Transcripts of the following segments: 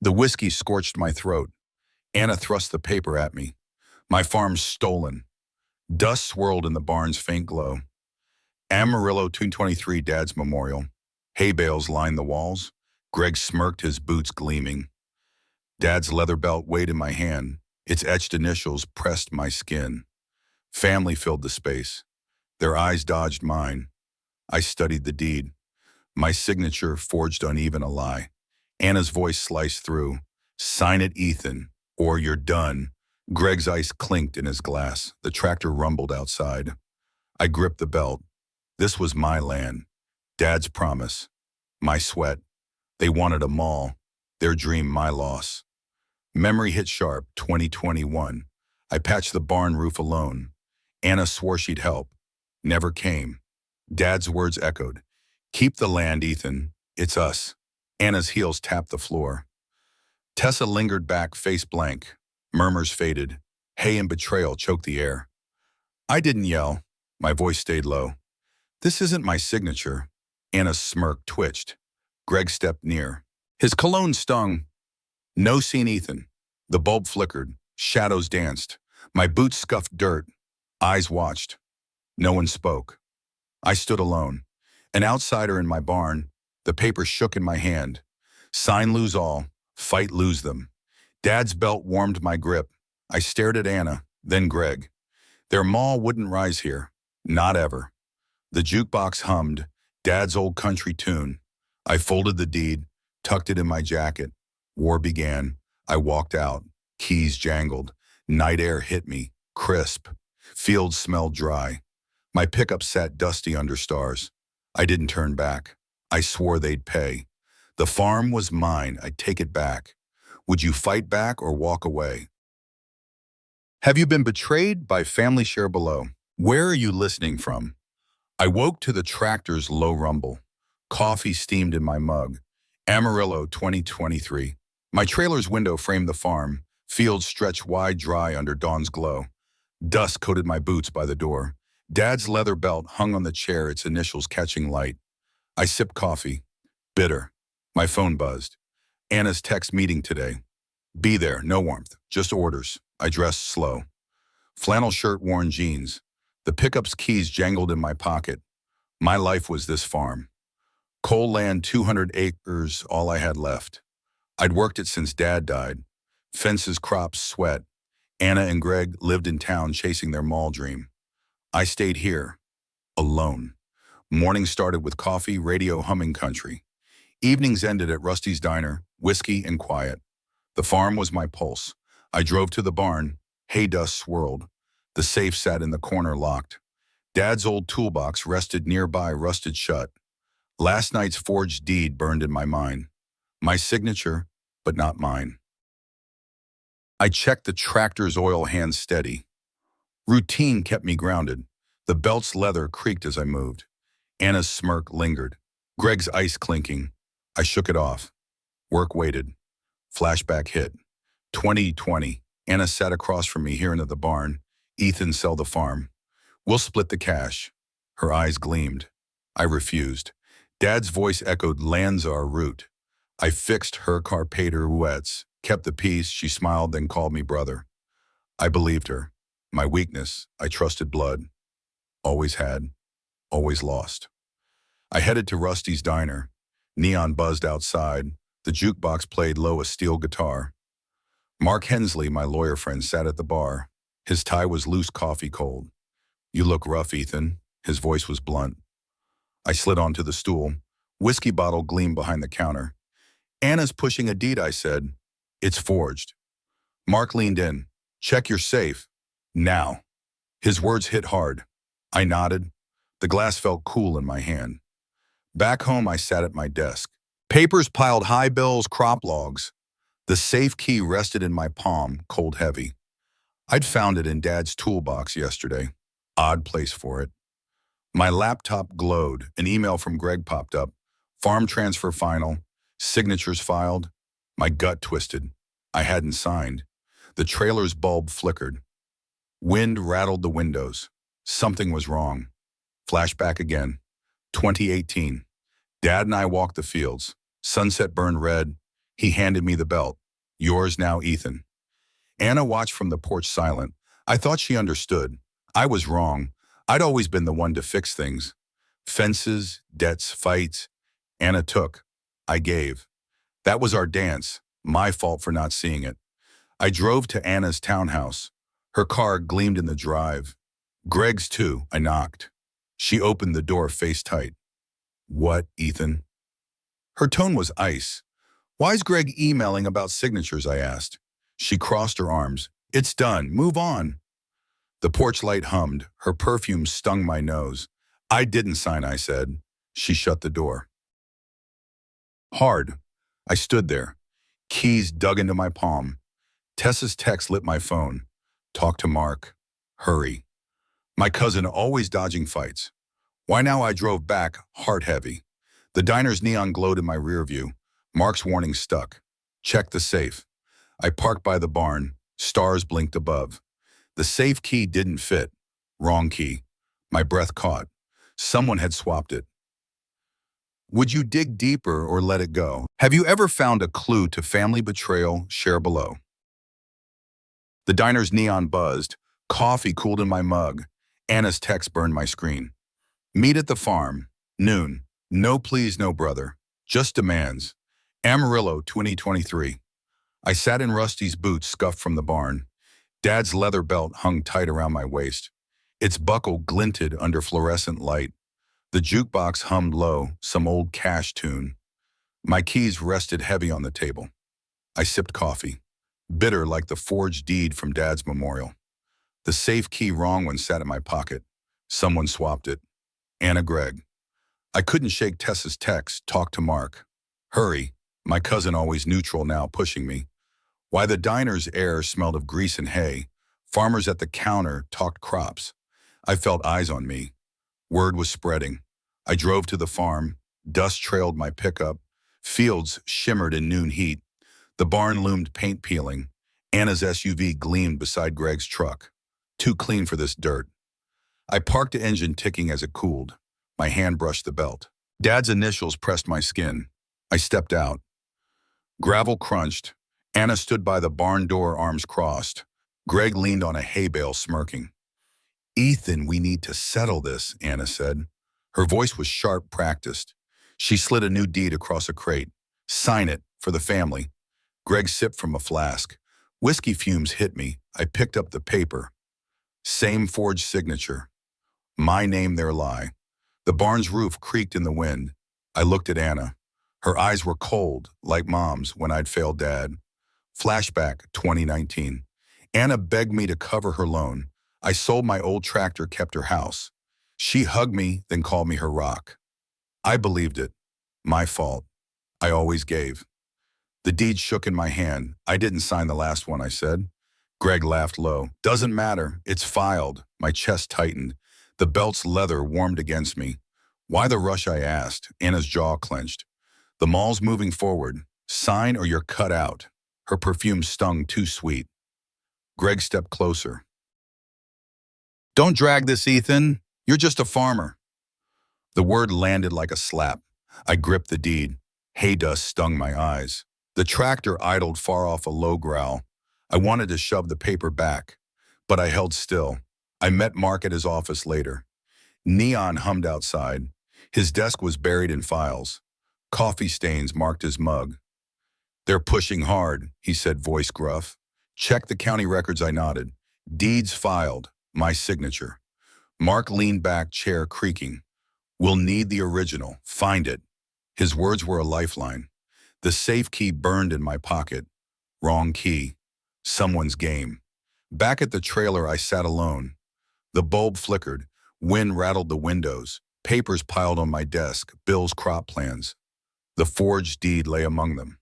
The whiskey scorched my throat. Anna thrust the paper at me. My farm's stolen. Dust swirled in the barn's faint glow. Amarillo 223 Dad's memorial. Hay bales lined the walls. Greg smirked, his boots gleaming. Dad's leather belt weighed in my hand. Its etched initials pressed my skin. Family filled the space. Their eyes dodged mine. I studied the deed. My signature forged uneven a lie. Anna's voice sliced through. Sign it, Ethan, or you're done. Greg's ice clinked in his glass. The tractor rumbled outside. I gripped the belt. This was my land. Dad's promise. My sweat. They wanted a mall. Their dream, my loss. Memory hit sharp, 2021. I patched the barn roof alone. Anna swore she'd help. Never came. Dad's words echoed. Keep the land, Ethan. It's us. Anna's heels tapped the floor. Tessa lingered back, face blank. Murmurs faded. Hay and betrayal choked the air. I didn't yell. My voice stayed low. This isn't my signature. Anna's smirk twitched. Greg stepped near. His cologne stung. No scene, Ethan. The bulb flickered. Shadows danced. My boots scuffed dirt. Eyes watched. No one spoke. I stood alone. An outsider in my barn. The paper shook in my hand. Sign, lose all. Fight, lose them. Dad's belt warmed my grip. I stared at Anna, then Greg. Their mall wouldn't rise here. Not ever. The jukebox hummed. Dad's old country tune. I folded the deed, tucked it in my jacket. War began. I walked out. Keys jangled. Night air hit me, crisp. Fields smelled dry. My pickup sat dusty under stars. I didn't turn back. I swore they'd pay. The farm was mine. I'd take it back. Would you fight back or walk away? Have you been betrayed? By family, share below. Where are you listening from? I woke to the tractor's low rumble. Coffee steamed in my mug. Amarillo 2023. My trailer's window framed the farm. Fields stretched wide, dry under dawn's glow. Dust coated my boots by the door. Dad's leather belt hung on the chair, its initials catching light. I sipped coffee. Bitter. My phone buzzed. Anna's text, meeting today. Be there, no warmth, just orders. I dressed slow. Flannel shirt, worn jeans. The pickup's keys jangled in my pocket. My life was this farm. Coal land, 200 acres, all I had left. I'd worked it since Dad died. Fences, crops, sweat. Anna and Greg lived in town chasing their mall dream. I stayed here, alone. Morning started with coffee, radio humming country. Evenings ended at Rusty's Diner, whiskey and quiet. The farm was my pulse. I drove to the barn. Hay dust swirled. The safe sat in the corner locked. Dad's old toolbox rested nearby, rusted shut. Last night's forged deed burned in my mind. My signature, but not mine. I checked the tractor's oil, hands steady. Routine kept me grounded. The belt's leather creaked as I moved. Anna's smirk lingered. Greg's ice clinking. I shook it off. Work waited. Flashback hit. 2020. Anna sat across from me here into the barn. Ethan, sell the farm. We'll split the cash. Her eyes gleamed. I refused. Dad's voice echoed, land's our route. I fixed her car, paid her wets, kept the peace. She smiled, then called me brother. I believed her. My weakness, I trusted blood. Always had, always lost. I headed to Rusty's Diner. Neon buzzed outside. The jukebox played low, a steel guitar. Mark Hensley, my lawyer friend, sat at the bar. His tie was loose, coffee cold. You look rough, Ethan. His voice was blunt. I slid onto the stool. Whiskey bottle gleamed behind the counter. Anna's pushing a deed, I said. It's forged. Mark leaned in. Check your safe. Now. His words hit hard. I nodded. The glass felt cool in my hand. Back home, I sat at my desk. Papers piled high, bills, crop logs. The safe key rested in my palm, cold heavy. I'd found it in Dad's toolbox yesterday. Odd place for it. My laptop glowed. An email from Greg popped up. Farm transfer final. Signatures filed. My gut twisted. I hadn't signed. The trailer's bulb flickered. Wind rattled the windows. Something was wrong. Flashback again. 2018. Dad and I walked the fields. Sunset burned red. He handed me the belt. Yours now, Ethan. Anna watched from the porch silent. I thought she understood. I was wrong. I'd always been the one to fix things. Fences, debts, fights. Anna took. I gave. That was our dance. My fault for not seeing it. I drove to Anna's townhouse. Her car gleamed in the drive. Greg's too. I knocked. She opened the door face tight. What, Ethan? Her tone was ice. Why's Greg emailing about signatures, I asked. She crossed her arms. It's done. Move on. The porch light hummed. Her perfume stung my nose. I didn't sign, I said. She shut the door. Hard. I stood there. Keys dug into my palm. Tessa's text lit my phone. Talk to Mark. Hurry. My cousin always dodging fights. Why now I drove back, heart heavy. The diner's neon glowed in my rear view. Mark's warning stuck. Check the safe. I parked by the barn. Stars blinked above. The safe key didn't fit. Wrong key. My breath caught. Someone had swapped it. Would you dig deeper or let it go? Have you ever found a clue to family betrayal? Share below. The diner's neon buzzed. Coffee cooled in my mug. Anna's text burned my screen. Meet at the farm. Noon. No please, no brother. Just demands. Amarillo 2023. I sat in Rusty's boots scuffed from the barn. Dad's leather belt hung tight around my waist. Its buckle glinted under fluorescent light. The jukebox hummed low, some old cash tune. My keys rested heavy on the table. I sipped coffee, bitter like the forged deed from Dad's memorial. The safe key wrong one sat in my pocket. Someone swapped it. Anna Gregg. I couldn't shake Tessa's text, talk to Mark. Hurry. My cousin always neutral now pushing me. Why the diner's air smelled of grease and hay. Farmers at the counter talked crops. I felt eyes on me. Word was spreading. I drove to the farm. Dust trailed my pickup. Fields shimmered in noon heat. The barn loomed paint peeling. Anna's SUV gleamed beside Greg's truck. Too clean for this dirt. I parked the engine ticking as it cooled. My hand brushed the belt. Dad's initials pressed my skin. I stepped out. Gravel crunched. Anna stood by the barn door, arms crossed. Greg leaned on a hay bale, smirking. Ethan, we need to settle this, Anna said. Her voice was sharp, practiced. She slid a new deed across a crate. Sign it, for the family. Greg sipped from a flask. Whiskey fumes hit me. I picked up the paper. Same forged signature. My name, their lie. The barn's roof creaked in the wind. I looked at Anna. Her eyes were cold, like Mom's when I'd failed Dad. Flashback, 2019. Anna begged me to cover her loan. I sold my old tractor, kept her house. She hugged me, then called me her rock. I believed it. My fault. I always gave. The deed shook in my hand. I didn't sign the last one, I said. Greg laughed low. Doesn't matter. It's filed. My chest tightened. The belt's leather warmed against me. Why the rush, I asked. Anna's jaw clenched. The mall's moving forward. Sign or you're cut out. Her perfume stung too sweet. Greg stepped closer. Don't drag this, Ethan. You're just a farmer. The word landed like a slap. I gripped the deed. Hay dust stung my eyes. The tractor idled far off a low growl. I wanted to shove the paper back, but I held still. I met Mark at his office later. Neon hummed outside. His desk was buried in files. Coffee stains marked his mug. They're pushing hard, he said, voice gruff. Check the county records, I nodded. Deeds filed. My signature. Mark leaned back, chair creaking. We'll need the original. Find it. His words were a lifeline. The safe key burned in my pocket. Wrong key. Someone's game. Back at the trailer, I sat alone. The bulb flickered. Wind rattled the windows. Papers piled on my desk. Bill's crop plans. The forged deed lay among them.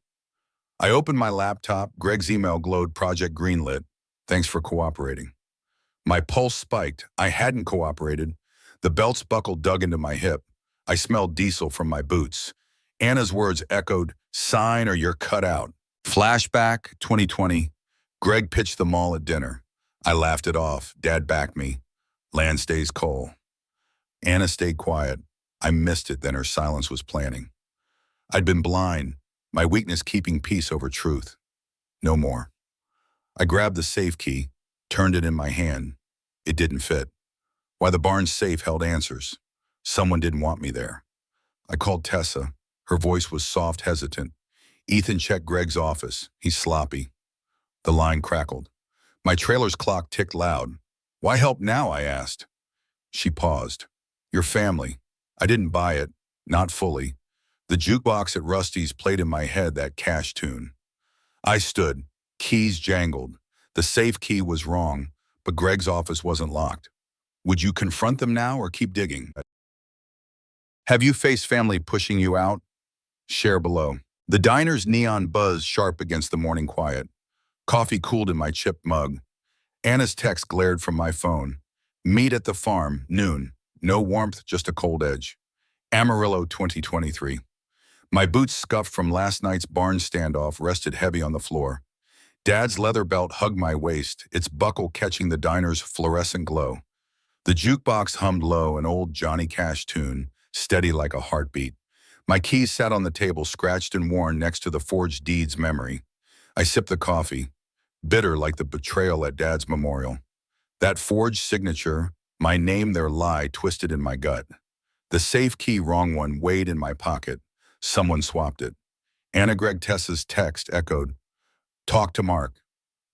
I opened my laptop. Greg's email glowed, project greenlit. Thanks for cooperating. My pulse spiked. I hadn't cooperated. The belt's buckle dug into my hip. I smelled diesel from my boots. Anna's words echoed, sign or you're cut out. Flashback, 2020. Greg pitched the mall at dinner. I laughed it off. Dad backed me. Land stays coal. Anna stayed quiet. I missed it, then her silence was planning. I'd been blind. My weakness keeping peace over truth. No more. I grabbed the safe key, turned it in my hand. It didn't fit. Why the barn's safe held answers. Someone didn't want me there. I called Tessa. Her voice was soft, hesitant. Ethan checked Greg's office. He's sloppy. The line crackled. My trailer's clock ticked loud. Why help now, I asked. She paused. Your family. I didn't buy it. Not fully. The jukebox at Rusty's played in my head that cash tune. I stood. Keys jangled. The safe key was wrong, but Greg's office wasn't locked. Would you confront them now or keep digging? Have you faced family pushing you out? Share below. The diner's neon buzzed sharp against the morning quiet. Coffee cooled in my chipped mug. Anna's text glared from my phone. Meet at the farm, noon. No warmth, just a cold edge. Amarillo 2023. My boots scuffed from last night's barn standoff rested heavy on the floor. Dad's leather belt hugged my waist, its buckle catching the diner's fluorescent glow. The jukebox hummed low, an old Johnny Cash tune, steady like a heartbeat. My keys sat on the table, scratched and worn next to the forged deed's memory. I sipped the coffee, bitter like the betrayal at Dad's memorial. That forged signature, my name, their lie, twisted in my gut. The safe key, wrong one, weighed in my pocket. Someone swapped it. Anna Greg Tessa's text echoed. Talk to Mark.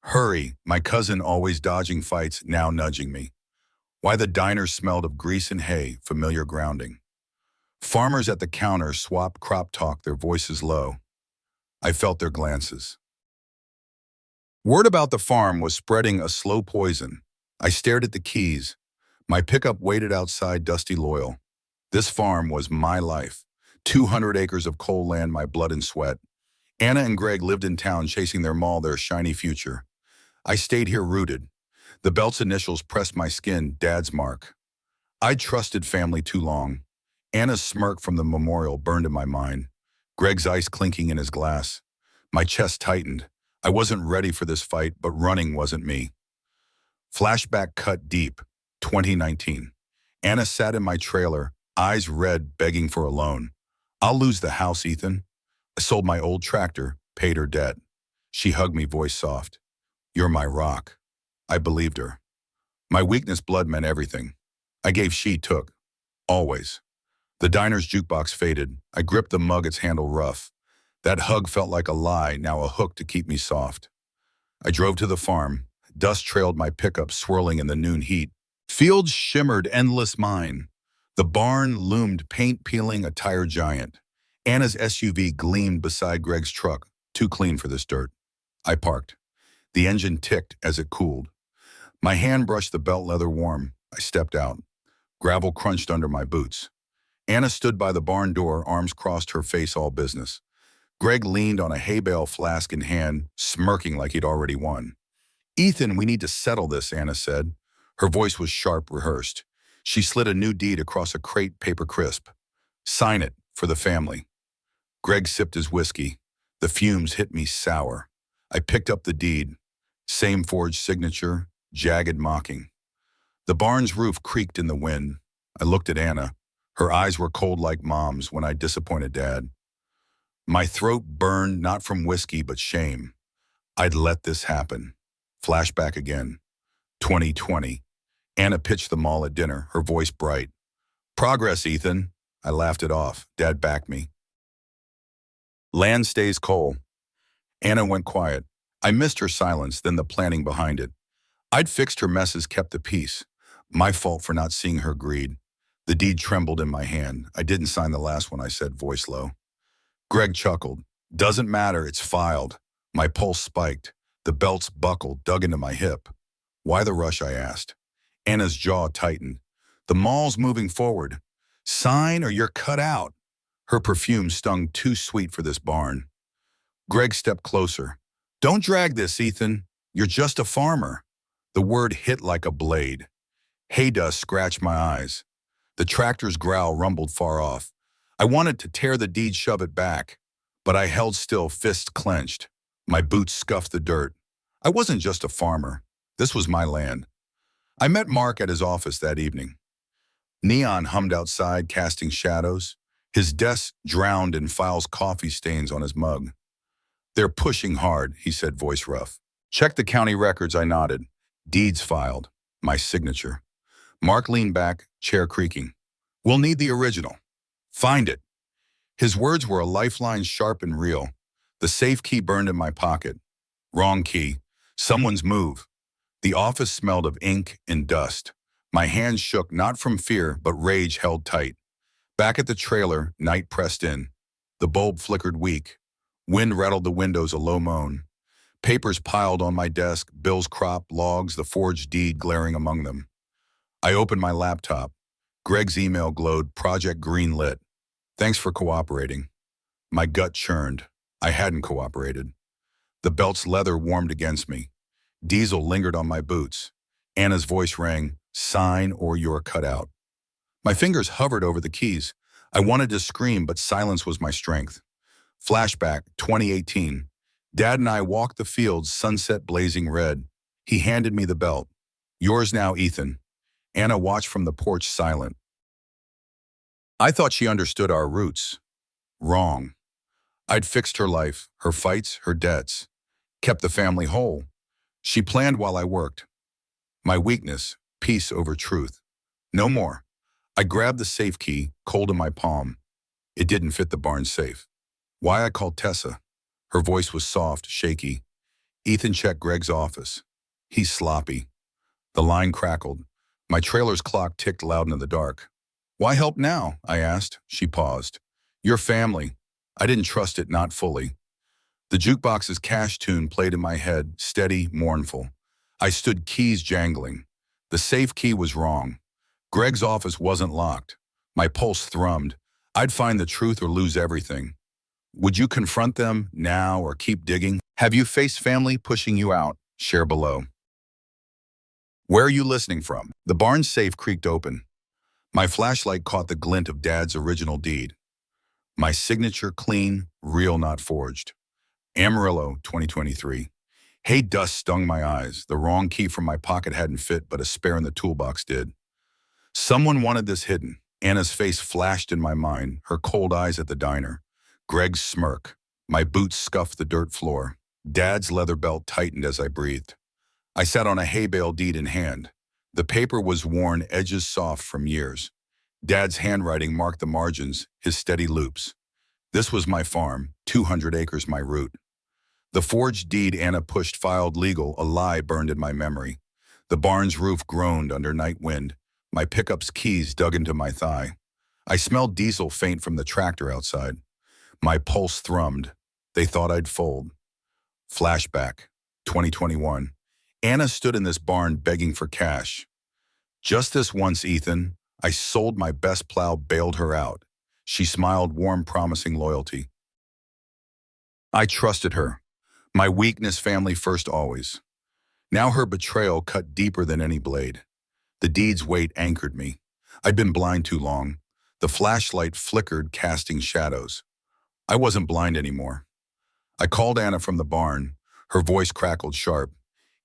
Hurry, my cousin always dodging fights, now nudging me. Why the diner smelled of grease and hay, familiar grounding. Farmers at the counter swapped crop talk, their voices low. I felt their glances. Word about the farm was spreading a slow poison. I stared at the keys. My pickup waited outside dusty loyal. This farm was my life. 200 acres of coal land, my blood and sweat. Anna and Greg lived in town chasing their mall, their shiny future. I stayed here rooted. The belt's initials pressed my skin, Dad's mark. I'd trusted family too long. Anna's smirk from the memorial burned in my mind. Greg's ice clinking in his glass. My chest tightened. I wasn't ready for this fight, but running wasn't me. Flashback cut deep, 2019. Anna sat in my trailer, eyes red, begging for a loan. I'll lose the house, Ethan. I sold my old tractor, paid her debt. She hugged me, voice soft. You're my rock. I believed her. My weakness blood meant everything. I gave, she took. Always. The diner's jukebox faded. I gripped the mug, its handle rough. That hug felt like a lie, now a hook to keep me soft. I drove to the farm. Dust trailed my pickup, swirling in the noon heat. Fields shimmered, endless mine. The barn loomed, paint peeling, a tire giant. Anna's SUV gleamed beside Greg's truck, too clean for this dirt. I parked. The engine ticked as it cooled. My hand brushed the belt leather warm. I stepped out. Gravel crunched under my boots. Anna stood by the barn door, arms crossed, her face all business. Greg leaned on a hay bale, flask in hand, smirking like he'd already won. Ethan, we need to settle this, Anna said. Her voice was sharp, rehearsed. She slid a new deed across a crate, paper crisp. Sign it, for the family. Greg sipped his whiskey. The fumes hit me sour. I picked up the deed. Same forged signature, jagged mocking. The barn's roof creaked in the wind. I looked at Anna. Her eyes were cold like Mom's when I disappointed Dad. My throat burned, not from whiskey, but shame. I'd let this happen. Flashback again. 2020. Anna pitched the mall at dinner, her voice bright. Progress, Ethan. I laughed it off. Dad backed me. Land stays coal. Anna went quiet. I missed her silence, then the planning behind it. I'd fixed her messes, kept the peace. My fault for not seeing her greed. The deed trembled in my hand. I didn't sign the last one, I said, voice low. Greg chuckled. Doesn't matter, it's filed. My pulse spiked. The belts buckled, dug into my hip. Why the rush, I asked. Anna's jaw tightened. The mall's moving forward. Sign or you're cut out. Her perfume stung too sweet for this barn. Greg stepped closer. Don't drag this, Ethan. You're just a farmer. The word hit like a blade. Hay dust scratched my eyes. The tractor's growl rumbled far off. I wanted to tear the deed, shove it back, but I held still, fists clenched. My boots scuffed the dirt. I wasn't just a farmer. This was my land. I met Mark at his office that evening. Neon hummed outside, casting shadows. His desk drowned in File's coffee stains on his mug. "They're pushing hard," he said, voice rough. "Check the county records," I nodded. "Deeds filed." My signature. Mark leaned back, chair creaking. "We'll need the original." "Find it." His words were a lifeline, sharp and real. The safe key burned in my pocket. Wrong key. Someone's move. The office smelled of ink and dust. My hands shook, not from fear, but rage held tight. Back at the trailer, night pressed in. The bulb flickered weak. Wind rattled the windows, a low moan. Papers piled on my desk, bills cropped, logs, the forged deed glaring among them. I opened my laptop. Greg's email glowed, project green lit. "Thanks for cooperating." My gut churned. I hadn't cooperated. The belt's leather warmed against me. Diesel lingered on my boots. Anna's voice rang, "Sign or you're cut out." My fingers hovered over the keys. I wanted to scream, but silence was my strength. Flashback, 2018. Dad and I walked the fields, sunset blazing red. He handed me the belt. "Yours now, Ethan." Anna watched from the porch, silent. I thought she understood our roots. Wrong. I'd fixed her life, her fights, her debts. Kept the family whole. She planned while I worked. My weakness, peace over truth. No more. I grabbed the safe key, cold in my palm. It didn't fit the barn safe. Why, I called Tessa. Her voice was soft, shaky. "Ethan, checked Greg's office. He's sloppy." The line crackled. My trailer's clock ticked loud in the dark. "Why help now?" I asked. She paused. "Your family." I didn't trust it, not fully. The jukebox's cash tune played in my head, steady, mournful. I stood, keys jangling. The safe key was wrong. Greg's office wasn't locked. My pulse thrummed. I'd find the truth or lose everything. Would you confront them now or keep digging? Have you faced family pushing you out? Share below. Where are you listening from? The barn safe creaked open. My flashlight caught the glint of Dad's original deed. My signature, clean, real, not forged. Amarillo, 2023. Hay dust stung my eyes. The wrong key from my pocket hadn't fit, but a spare in the toolbox did. Someone wanted this hidden. Anna's face flashed in my mind, her cold eyes at the diner. Greg's smirk. My boots scuffed the dirt floor. Dad's leather belt tightened as I breathed. I sat on a hay bale, deed in hand. The paper was worn, edges soft from years. Dad's handwriting marked the margins, his steady loops. This was my farm, 200 acres my route. The forged deed Anna pushed filed legal, a lie burned in my memory. The barn's roof groaned under night wind. My pickup's keys dug into my thigh. I smelled diesel faint from the tractor outside. My pulse thrummed. They thought I'd fold. Flashback, 2021. Anna stood in this barn begging for cash. "Just this once, Ethan." I sold my best plow, bailed her out. She smiled, warm, promising loyalty. I trusted her. My weakness, family first always. Now her betrayal cut deeper than any blade. The deed's weight anchored me. I'd been blind too long. The flashlight flickered, casting shadows. I wasn't blind anymore. I called Anna from the barn. Her voice crackled sharp.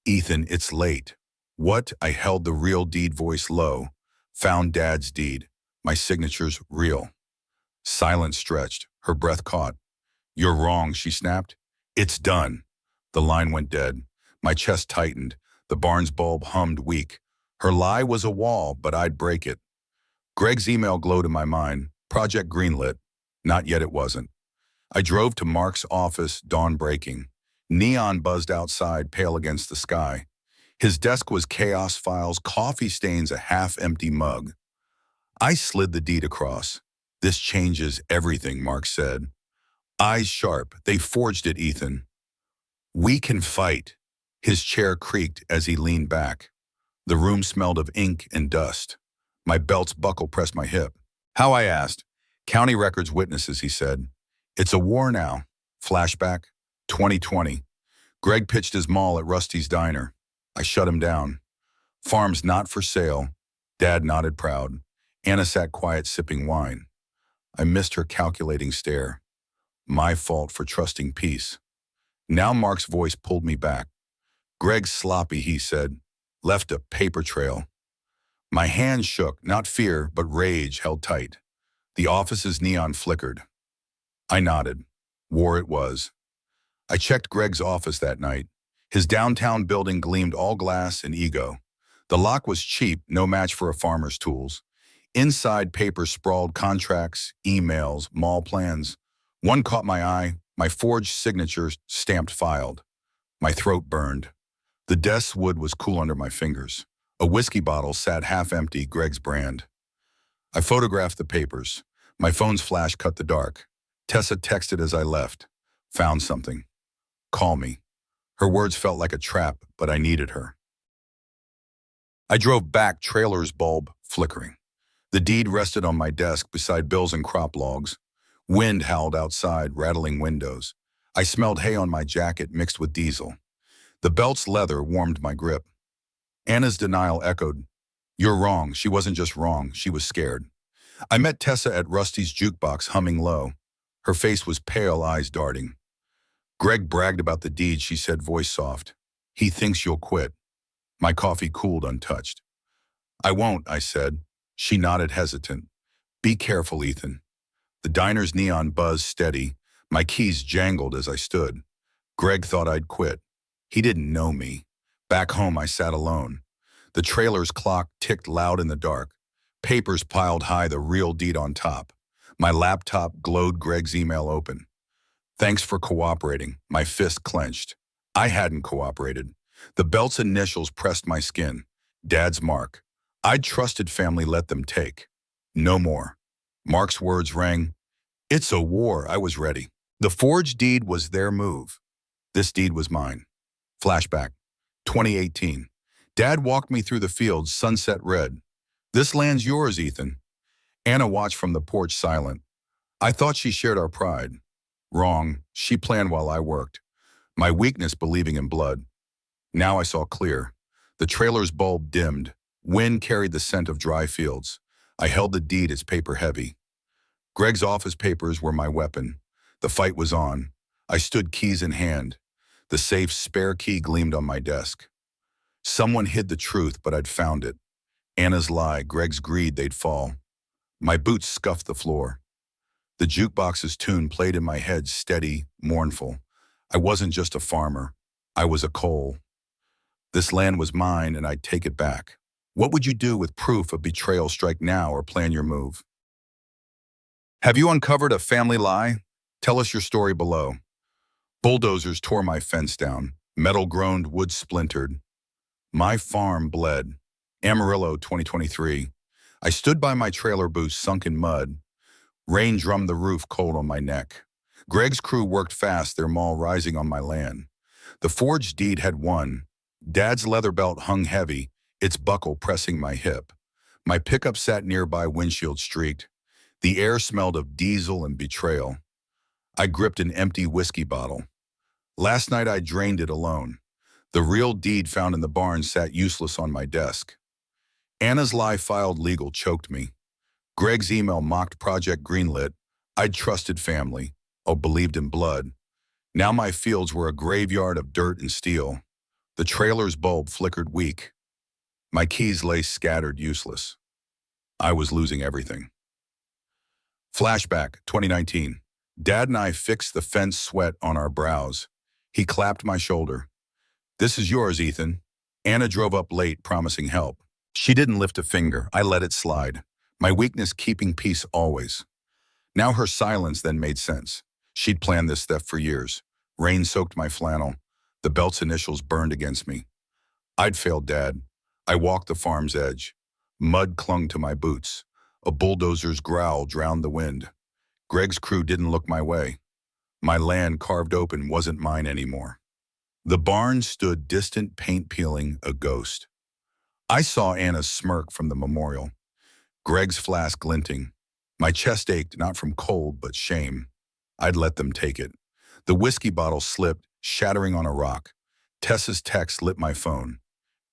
"Ethan, it's late." "What?" I held the real deed voice low. "Found Dad's deed. My signature's real." Silence stretched. Her breath caught. "You're wrong," she snapped. "It's done." The line went dead. My chest tightened. The barn's bulb hummed weak. Her lie was a wall, but I'd break it. Greg's email glowed in my mind. Project greenlit. Not yet, it wasn't. I drove to Mark's office, dawn breaking. Neon buzzed outside, pale against the sky. His desk was chaos, files, coffee stains, a half-empty mug. I slid the deed across. "This changes everything," Mark said. Eyes sharp. "They forged it, Ethan." "We can fight." His chair creaked as he leaned back. The room smelled of ink and dust. My belt's buckle pressed my hip. "How?" I asked. "County records, witnesses," he said. "It's a war now." Flashback, 2020. Greg pitched his mall at Rusty's Diner. I shut him down. "Farm's not for sale." Dad nodded proud. Anna sat quiet, sipping wine. I missed her calculating stare. My fault for trusting peace. Now Mark's voice pulled me back. "Greg's sloppy," he said. "Left a paper trail." My hands shook, not fear, but rage held tight. The office's neon flickered. I nodded. War it was. I checked Greg's office that night. His downtown building gleamed all glass and ego. The lock was cheap, no match for a farmer's tools. Inside, papers sprawled: contracts, emails, mall plans. One caught my eye, my forged signatures stamped filed. My throat burned. The desk's wood was cool under my fingers. A whiskey bottle sat half empty, Greg's brand. I photographed the papers. My phone's flash cut the dark. Tessa texted as I left. Found something. Call me. Her words felt like a trap, but I needed her. I drove back, trailer's bulb flickering. The deed rested on my desk beside bills and crop logs. Wind howled outside, rattling windows. I smelled hay on my jacket mixed with diesel. The belt's leather warmed my grip. Anna's denial echoed. You're wrong. She wasn't just wrong. She was scared. I met Tessa at Rusty's jukebox, humming low. Her face was pale, eyes darting. Greg bragged about the deed, she said, voice soft. He thinks you'll quit. My coffee cooled untouched. I won't, I said. She nodded, hesitant. Be careful, Ethan. The diner's neon buzzed steady. My keys jangled as I stood. Greg thought I'd quit. He didn't know me. Back home, I sat alone. The trailer's clock ticked loud in the dark. Papers piled high, the real deed on top. My laptop glowed, Greg's email open. Thanks for cooperating. My fist clenched. I hadn't cooperated. The belt's initials pressed my skin. Dad's mark. I'd trusted family, let them take. No more. Mark's words rang. It's a war. I was ready. The forged deed was their move. This deed was mine. Flashback. 2018. Dad walked me through the fields, sunset red. This land's yours, Ethan. Anna watched from the porch, silent. I thought she shared our pride. Wrong. She planned while I worked. My weakness, believing in blood. Now I saw clear. The trailer's bulb dimmed. Wind carried the scent of dry fields. I held the deed, its paper heavy. Greg's office papers were my weapon. The fight was on. I stood, keys in hand. The safe's spare key gleamed on my desk. Someone hid the truth, but I'd found it. Anna's lie, Greg's greed, they'd fall. My boots scuffed the floor. The jukebox's tune played in my head, steady, mournful. I wasn't just a farmer. I was a coal. This land was mine, and I'd take it back. What would you do with proof of betrayal? Strike now or plan your move. Have you uncovered a family lie? Tell us your story below. Bulldozers tore my fence down. Metal groaned, wood splintered. My farm bled. Amarillo, 2023. I stood by my trailer booth, sunk in mud. Rain drummed the roof, cold on my neck. Greg's crew worked fast, their maul rising on my land. The forged deed had won. Dad's leather belt hung heavy, its buckle pressing my hip. My pickup sat nearby, windshield streaked. The air smelled of diesel and betrayal. I gripped an empty whiskey bottle. Last night I drained it alone. The real deed found in the barn sat useless on my desk. Anna's lie, filed legal, choked me. Greg's email mocked project greenlit. I'd trusted family, believed in blood. Now my fields were a graveyard of dirt and steel. The trailer's bulb flickered weak. My keys lay scattered, useless. I was losing everything. Flashback, 2019. Dad and I fixed the fence, sweat on our brows. He clapped my shoulder. This is yours, Ethan. Anna drove up late, promising help. She didn't lift a finger. I let it slide. My weakness, keeping peace always. Now her silence then made sense. She'd planned this theft for years. Rain soaked my flannel. The belt's initials burned against me. I'd failed Dad. I walked the farm's edge. Mud clung to my boots. A bulldozer's growl drowned the wind. Greg's crew didn't look my way. My land, carved open, wasn't mine anymore. The barn stood distant, paint peeling, a ghost. I saw Anna's smirk from the memorial. Greg's flask glinting. My chest ached, not from cold, but shame. I'd let them take it. The whiskey bottle slipped, shattering on a rock. Tessa's text lit my phone.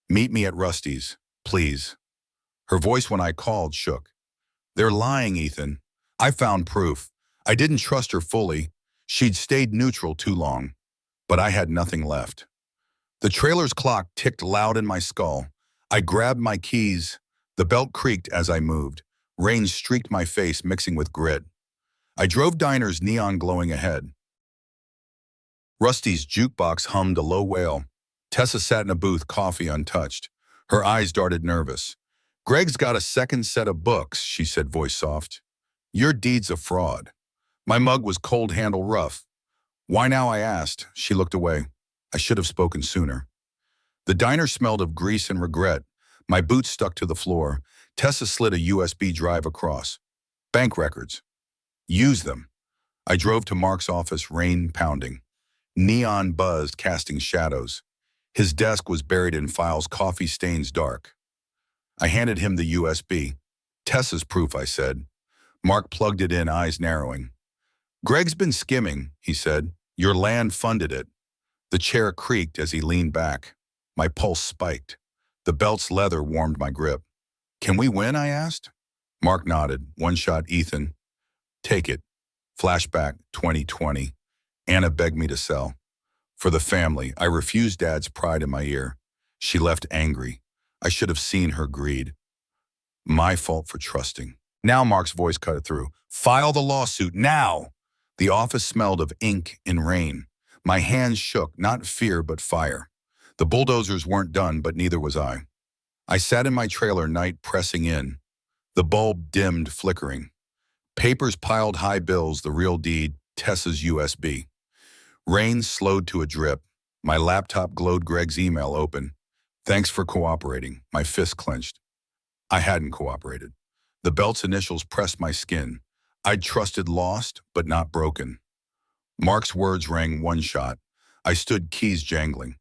Meet me at Rusty's, please. Her voice when I called shook. They're lying, Ethan. I found proof. I didn't trust her fully. She'd stayed neutral too long. But I had nothing left. The trailer's clock ticked loud in my skull. I grabbed my keys. The belt creaked as I moved. Rain streaked my face, mixing with grit. I drove diners neon glowing ahead. Rusty's jukebox hummed a low wail. Tessa sat in a booth, coffee untouched. Her eyes darted nervous. "Greg's got a second set of books," she said, voice soft. "Your deed's a fraud." My mug was cold handle rough. "Why now?" I asked. She looked away. I should have spoken sooner. The diner smelled of grease and regret. My boots stuck to the floor. Tessa slid a USB drive across. "Bank records. Use them." I drove to Mark's office, rain pounding. Neon buzzed, casting shadows. His desk was buried in files, coffee stains dark. I handed him the USB. "Tessa's proof," I said. Mark plugged it in, eyes narrowing. "Greg's been skimming," he said. "Your land funded it." The chair creaked as he leaned back. My pulse spiked. The belt's leather warmed my grip. "Can we win?" I asked. Mark nodded. "One shot, Ethan." "Take it." Flashback 2020. Anna begged me to sell. For the family, I refused. Dad's pride in my ear. She left angry. I should have seen her greed. My fault for trusting. Now Mark's voice cut through. "File the lawsuit, now!" The office smelled of ink and rain. My hands shook, not fear but fire. The bulldozers weren't done, but neither was I. I sat in my trailer, night pressing in. The bulb dimmed, flickering. Papers piled high, bills, the real deed, Tessa's USB. Rain slowed to a drip. My laptop glowed, Greg's email open. "Thanks for cooperating." My fist clenched. I hadn't cooperated. The belt's initials pressed my skin. I'd trusted, lost, but not broken. Mark's words rang one shot. I stood, keys jangling.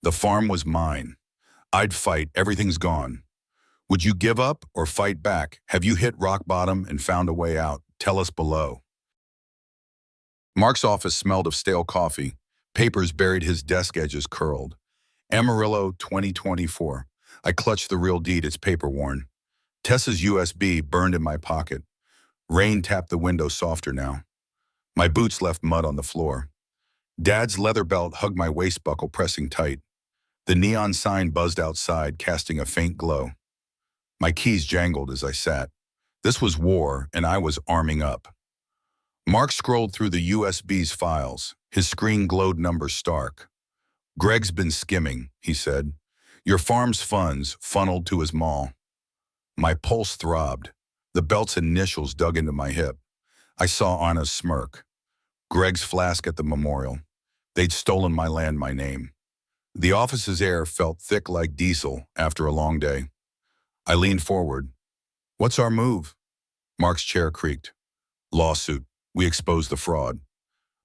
The farm was mine. I'd fight. Everything's gone. Would you give up or fight back? Have you hit rock bottom and found a way out? Tell us below. Mark's office smelled of stale coffee. Papers buried, his desk edges curled. Amarillo 2024. I clutched the real deed, its paper worn. Tessa's USB burned in my pocket. Rain tapped the window softer now. My boots left mud on the floor. Dad's leather belt hugged my waist buckle, pressing tight. The neon sign buzzed outside, casting a faint glow. My keys jangled as I sat. This was war, and I was arming up. Mark scrolled through the USB's files. His screen glowed, numbers stark. "Greg's been skimming," he said. "Your farm's funds funneled to his mall." My pulse throbbed. The belt's initials dug into my hip. I saw Anna's smirk. Greg's flask at the memorial. They'd stolen my land, my name. The office's air felt thick like diesel after a long day. I leaned forward. "What's our move?" Mark's chair creaked. "Lawsuit. We exposed the fraud."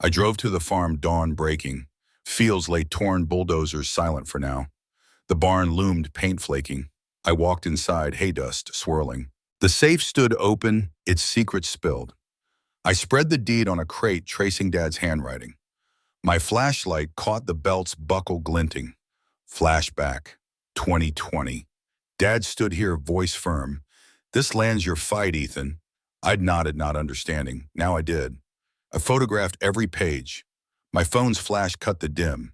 I drove to the farm, dawn breaking. Fields lay torn, bulldozers silent for now. The barn loomed, paint flaking. I walked inside, hay dust swirling. The safe stood open, its secrets spilled. I spread the deed on a crate, tracing Dad's handwriting. My flashlight caught the belt's buckle glinting. Flashback 2020. Dad stood here, voice firm. "This land's your fight, Ethan." I'd nodded, not understanding. Now I did. I photographed every page. My phone's flash cut the dim.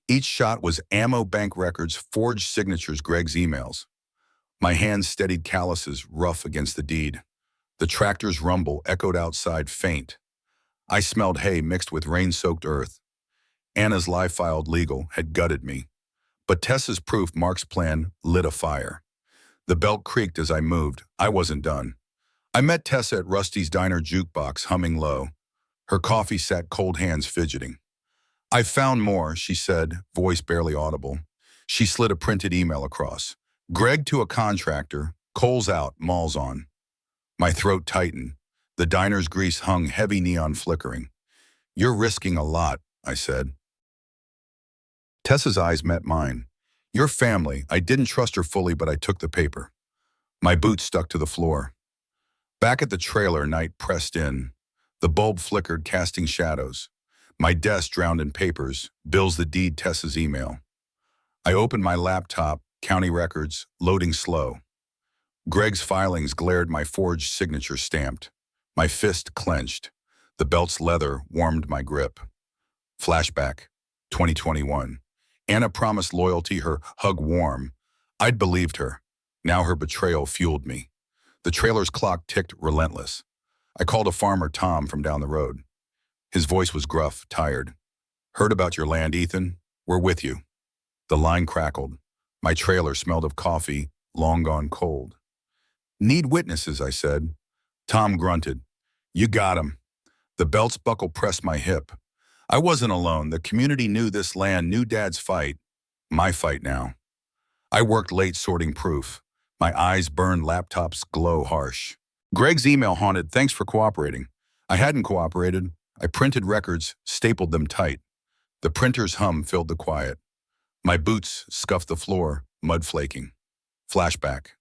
Each shot was ammo, bank records, forged signatures, Greg's emails. My hands steadied, calluses rough against the deed. The tractor's rumble echoed outside, faint. I smelled hay mixed with rain-soaked earth. Anna's lie, filed legal, had gutted me. But Tessa's proof, Mark's plan, lit a fire. The belt creaked as I moved. I wasn't done. I met Tessa at Rusty's diner, jukebox humming low. Her coffee sat, cold hands fidgeting. "I found more," she said, voice barely audible. She slid a printed email across. "Greg to a contractor, coals out, mall's on." My throat tightened. The diner's grease hung, heavy neon flickering. "You're risking a lot," I said. Tessa's eyes met mine. "Your family." I didn't trust her fully, but I took the paper. My boots stuck to the floor. Back at the trailer, night pressed in. The bulb flickered, casting shadows. My desk drowned in papers, bills, the deed, Tessa's email. I opened my laptop, county records, loading slow. Greg's filings glared, my forged signature stamped. My fist clenched. The belt's leather warmed my grip. Flashback 2021. Anna promised loyalty, her hug warm. I'd believed her. Now her betrayal fueled me. The trailer's clock ticked relentless. I called a farmer, Tom, from down the road. His voice was gruff, tired. "Heard about your land, Ethan? We're with you." The line crackled. My trailer smelled of coffee, long gone cold. "Need witnesses," I said. Tom grunted. "You got 'em." The belt's buckle pressed my hip. I wasn't alone. The community knew this land, knew Dad's fight. My fight now. I worked late sorting proof. My eyes burned, laptops glow harsh. Greg's email haunted, "Thanks for cooperating." I hadn't cooperated. I printed records, stapled them tight. The printer's hum filled the quiet. My boots scuffed the floor, mud flaking. Flashback.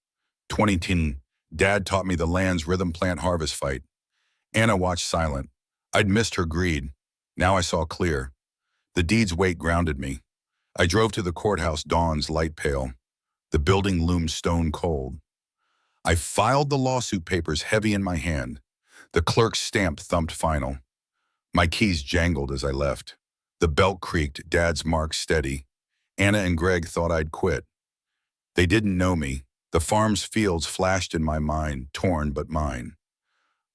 2010. Dad taught me the land's rhythm plant harvest fight. Anna watched silent. I'd missed her greed. Now I saw clear. The deed's weight grounded me. I drove to the courthouse, dawn's light pale. The building loomed stone cold. I filed the lawsuit papers heavy in my hand. The clerk's stamp thumped final. My keys jangled as I left. The belt creaked, Dad's mark steady. Anna and Greg thought I'd quit. They didn't know me. The farm's fields flashed in my mind, torn but mine.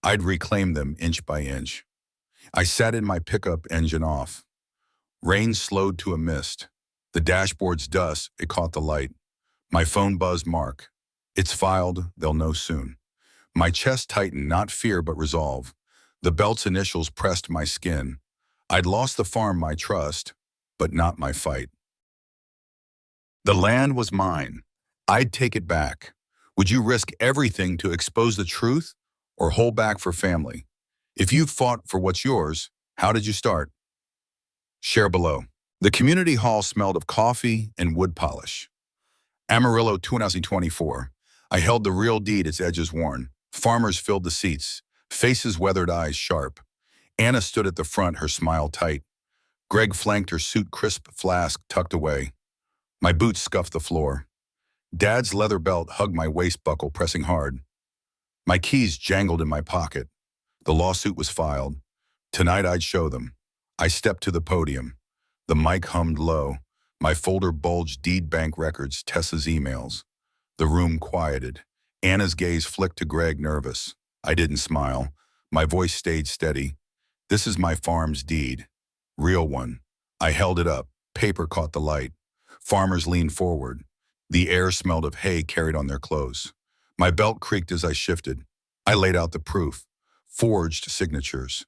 I'd reclaim them inch by inch. I sat in my pickup, engine off. Rain slowed to a mist. The dashboard's dust, it caught the light. My phone buzzed, "Mark. It's filed, they'll know soon." My chest tightened, not fear but resolve. The belt's initials pressed my skin. I'd lost the farm, my trust, but not my fight. The land was mine. I'd take it back. Would you risk everything to expose the truth or hold back for family? If you've fought for what's yours, how did you start? Share below. The community hall smelled of coffee and wood polish. Amarillo 2024. I held the real deed, its edges worn. Farmers filled the seats, faces weathered, eyes sharp. Anna stood at the front, her smile tight. Greg flanked her suit, crisp flask tucked away. My boots scuffed the floor. Dad's leather belt hugged my waist buckle, pressing hard. My keys jangled in my pocket. The lawsuit was filed. Tonight I'd show them. I stepped to the podium. The mic hummed low. My folder bulged, deed bank records, Tessa's emails. The room quieted. Anna's gaze flicked to Greg, nervous. I didn't smile. My voice stayed steady. "This is my farm's deed. Real one." I held it up. Paper caught the light. Farmers leaned forward. The air smelled of hay carried on their clothes. My belt creaked as I shifted. I laid out the proof. Forged signatures.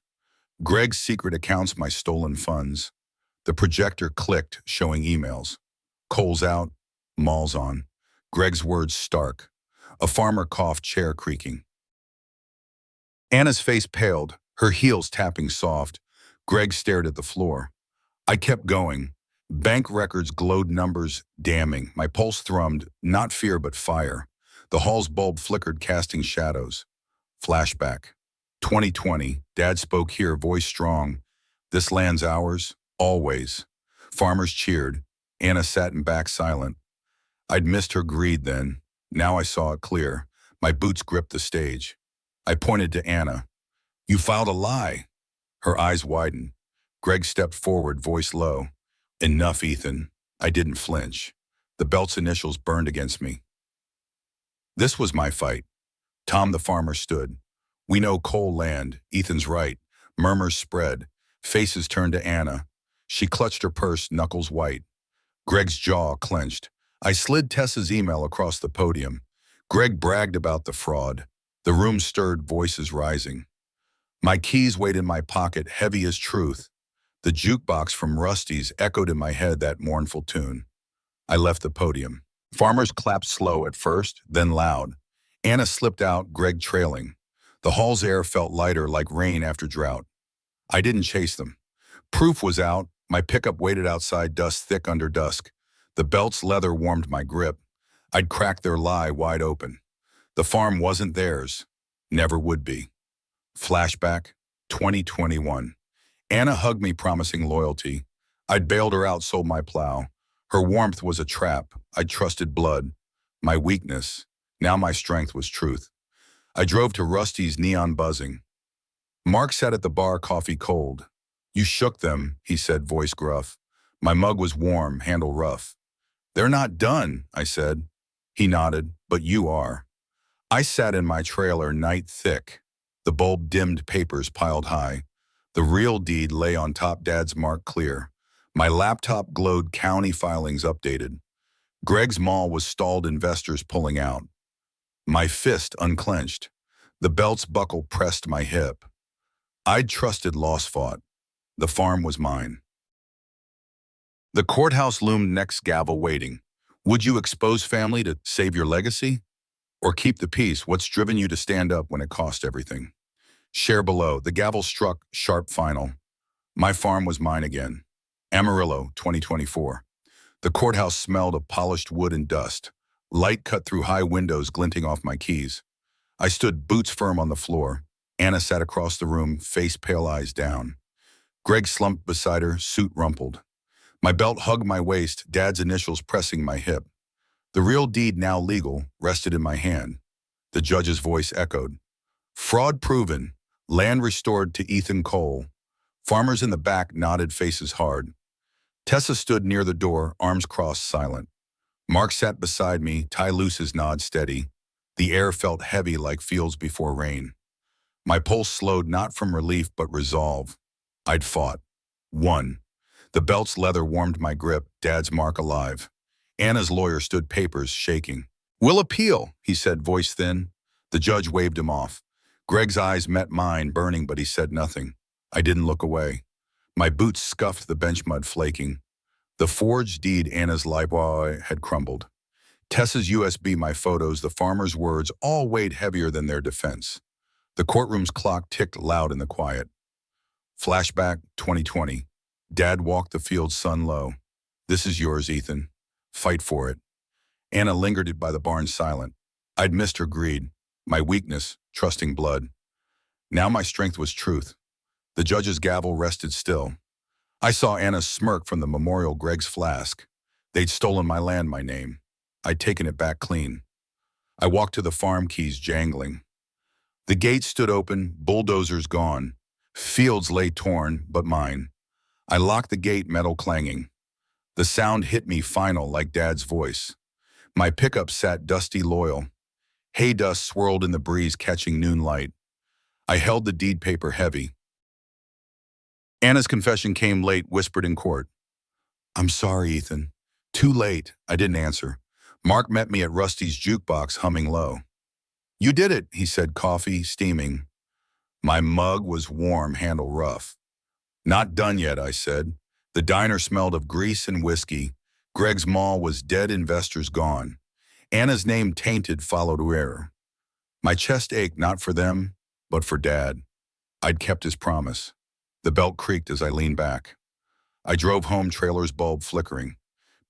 Greg's secret accounts, my stolen funds. The projector clicked, showing emails. Coals out, malls on. Greg's words stark. A farmer coughed, chair creaking. Anna's face paled, her heels tapping soft. Greg stared at the floor. I kept going. Bank records glowed, numbers damning. My pulse thrummed, not fear but fire. The hall's bulb flickered, casting shadows. Flashback. 2020. Dad spoke here, voice strong. "This land's ours, always." Farmers cheered. Anna sat in back, silent. I'd missed her greed then. Now I saw it clear. My boots gripped the stage. I pointed to Anna. "You filed a lie." Her eyes widened. Greg stepped forward, voice low. "Enough, Ethan." I didn't flinch. The belt's initials burned against me. This was my fight. Tom the farmer stood. "We know coal land. Ethan's right." Murmurs spread. Faces turned to Anna. She clutched her purse, knuckles white. Greg's jaw clenched. I slid Tessa's email across the podium. Greg bragged about the fraud. The room stirred, voices rising. My keys weighed in my pocket, heavy as truth. The jukebox from Rusty's echoed in my head, that mournful tune. I left the podium. Farmers clapped, slow at first, then loud. Anna slipped out, Greg trailing. The hall's air felt lighter, like rain after drought. I didn't chase them. Proof was out. My pickup waited outside, dust thick under dusk. The belt's leather warmed my grip. I'd cracked their lie wide open. The farm wasn't theirs. Never would be. Flashback, 2021. Anna hugged me, promising loyalty. I'd bailed her out, sold my plow. Her warmth was a trap. I'd trusted blood. My weakness. Now my strength was truth. I drove to Rusty's, neon buzzing. Mark sat at the bar, coffee cold. "You shook them," he said, voice gruff. My mug was warm, handle rough. "They're not done," I said. He nodded. "But you are." I sat in my trailer night thick, the bulb-dimmed papers piled high. The real deed lay on top, Dad's mark clear. My laptop glowed, county filings updated. Greg's mall was stalled, investors pulling out. My fist unclenched. The belt's buckle pressed my hip. I'd trusted loss fought. The farm was mine. The courthouse loomed, next gavel waiting. Would you expose family to save your legacy? Or keep the peace? What's driven you to stand up when it cost everything? Share below. The gavel struck, sharp final. My farm was mine again. Amarillo, 2024. The courthouse smelled of polished wood and dust. Light cut through high windows, glinting off my keys. I stood boots firm on the floor. Anna sat across the room, face pale, eyes down. Greg slumped beside her, suit rumpled. My belt hugged my waist, Dad's initials pressing my hip. The real deed, now legal, rested in my hand. The judge's voice echoed. Fraud proven. Land restored to Ethan Cole. Farmers in the back nodded, faces hard. Tessa stood near the door, arms crossed, silent. Mark sat beside me, tie loose, his nod steady. The air felt heavy like fields before rain. My pulse slowed, not from relief but resolve. I'd fought. Won. The belt's leather warmed my grip, Dad's mark alive. Anna's lawyer stood, papers shaking. We'll appeal, he said, voice thin. The judge waved him off. Greg's eyes met mine, burning, but he said nothing. I didn't look away. My boots scuffed, the bench mud flaking. The forged deed, Anna's library, had crumbled. Tessa's USB, my photos, the farmer's words, all weighed heavier than their defense. The courtroom's clock ticked loud in the quiet. Flashback, 2020. Dad walked the field, sun low. This is yours, Ethan. Fight for it. Anna lingered by the barn, silent. I'd missed her greed, my weakness, trusting blood. Now my strength was truth. The judge's gavel rested still. I saw Anna's smirk from the memorial, Greg's flask. They'd stolen my land, my name. I'd taken it back clean. I walked to the farm, keys jangling. The gate stood open, bulldozers gone. Fields lay torn, but mine. I locked the gate, metal clanging. The sound hit me, final, like Dad's voice. My pickup sat dusty, loyal. Hay dust swirled in the breeze, catching noon light. I held the deed paper heavy. Anna's confession came late, whispered in court. I'm sorry, Ethan. Too late. I didn't answer. Mark met me at Rusty's jukebox, humming low. You did it, he said, coffee steaming. My mug was warm, handle rough. Not done yet, I said. The diner smelled of grease and whiskey. Greg's mall was dead, investors gone. Anna's name tainted, followed error. My chest ached, not for them, but for Dad. I'd kept his promise. The belt creaked as I leaned back. I drove home, trailer's bulb flickering.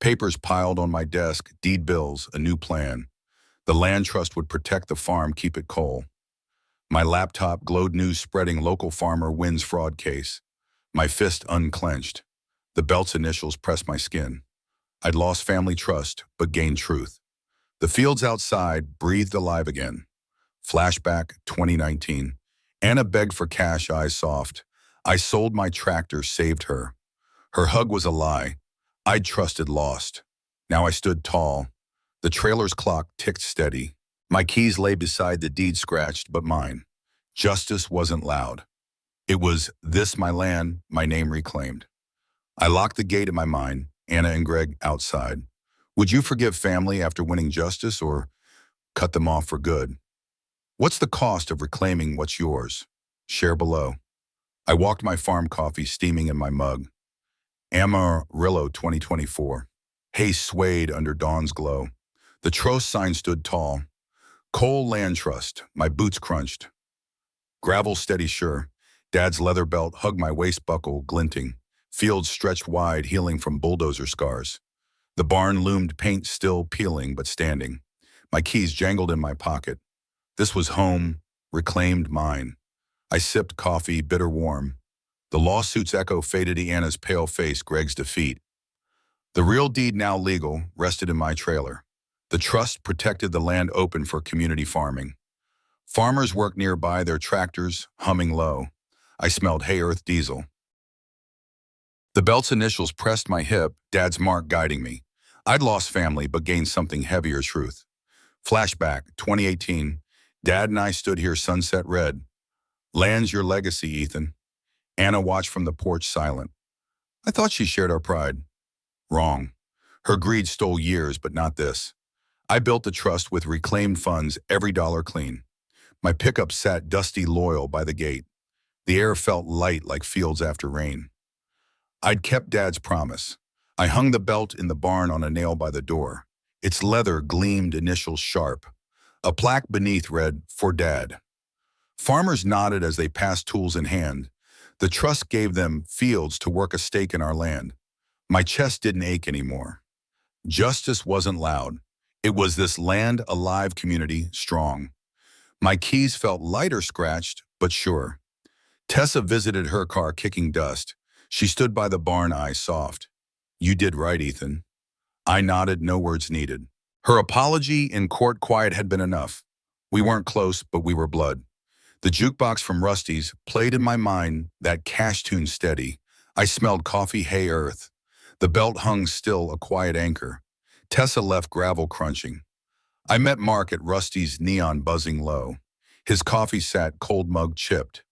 Papers piled on my desk, deed bills, a new plan. The land trust would protect the farm, keep it coal. My laptop glowed, news spreading, local farmer wins fraud case. My fist unclenched. The belt's initials pressed my skin. I'd lost family trust, but gained truth. The fields outside breathed alive again. Flashback, 2019. Anna begged for cash, eyes soft. I sold my tractor, saved her. Her hug was a lie. I'd trusted, lost. Now I stood tall. The trailer's clock ticked steady. My keys lay beside the deed, scratched, but mine. Justice wasn't loud. It was, this my land, my name reclaimed. I locked the gate in my mind, Anna and Greg outside. Would you forgive family after winning justice, or cut them off for good? What's the cost of reclaiming what's yours? Share below. I walked my farm, coffee steaming in my mug. Amarillo, 2024. Hay swayed under dawn's glow. The trust sign stood tall. Coal Land Trust, my boots crunched. Gravel steady sure. Dad's leather belt hugged my waist buckle, glinting. Fields stretched wide, healing from bulldozer scars. The barn loomed, paint still peeling but standing. My keys jangled in my pocket. This was home, reclaimed mine. I sipped coffee, bitter warm. The lawsuit's echo faded to Anna's pale face, Greg's defeat. The real deed, now legal, rested in my trailer. The trust protected the land, open for community farming. Farmers worked nearby, their tractors humming low. I smelled hay, earth, diesel. The belt's initials pressed my hip, Dad's mark guiding me. I'd lost family but gained something heavier, truth. Flashback, 2018. Dad and I stood here sunset red. Land's your legacy, Ethan. Anna watched from the porch silent. I thought she shared our pride. Wrong. Her greed stole years, but not this. I built the trust with reclaimed funds, every dollar clean. My pickup sat dusty loyal by the gate. The air felt light like fields after rain. I'd kept Dad's promise. I hung the belt in the barn on a nail by the door. Its leather gleamed initials sharp. A plaque beneath read, "For Dad." Farmers nodded as they passed tools in hand. The trust gave them fields to work a stake in our land. My chest didn't ache anymore. Justice wasn't loud. It was this land alive community, strong. My keys felt lighter scratched, but sure. Tessa visited her car kicking dust. She stood by the barn, eyes soft. You did right, Ethan. I nodded, no words needed. Her apology in court quiet had been enough. We weren't close, but we were blood. The jukebox from Rusty's played in my mind, that cash tune steady. I smelled coffee, hay, earth. The belt hung still, a quiet anchor. Tessa left, gravel crunching. I met Mark at Rusty's, neon buzzing low. His coffee sat, cold mug chipped.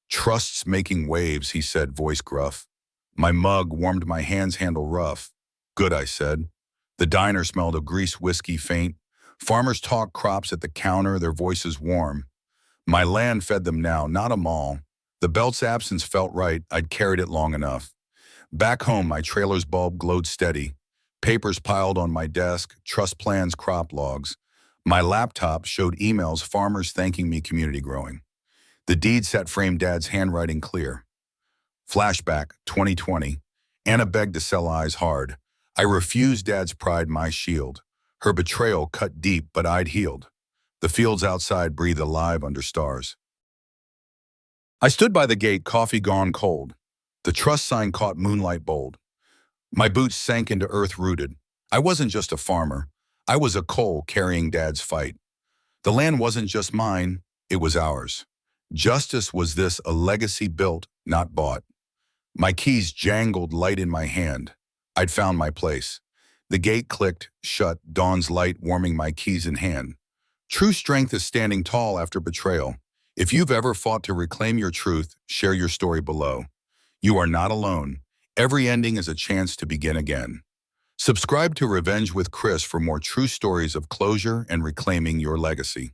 Trust's making waves, he said, voice gruff. My mug warmed, my hands handle rough. Good, I said. The diner smelled of grease, whiskey faint. Farmers talked crops at the counter, their voices warm. My land fed them now, not a mall. The belt's absence felt right, I'd carried it long enough. Back home, my trailer's bulb glowed steady. Papers piled on my desk, trust plans, crop logs. My laptop showed emails, farmers thanking me, community growing. The deed set framed Dad's handwriting clear. Flashback, 2020. Anna begged to sell, eyes hard. I refused, Dad's pride my shield. Her betrayal cut deep, but I'd healed. The fields outside breathe alive under stars. I stood by the gate, coffee gone cold. The trust sign caught moonlight bold. My boots sank into earth rooted. I wasn't just a farmer. I was a coal carrying Dad's fight. The land wasn't just mine, it was ours. Justice was this, a legacy built, not bought. My keys jangled light in my hand. I'd found my place. The gate clicked, shut, dawn's light warming my keys in hand. True strength is standing tall after betrayal. If you've ever fought to reclaim your truth, share your story below. You are not alone. Every ending is a chance to begin again. Subscribe to Revenge with Chirs for more true stories of closure and reclaiming your legacy.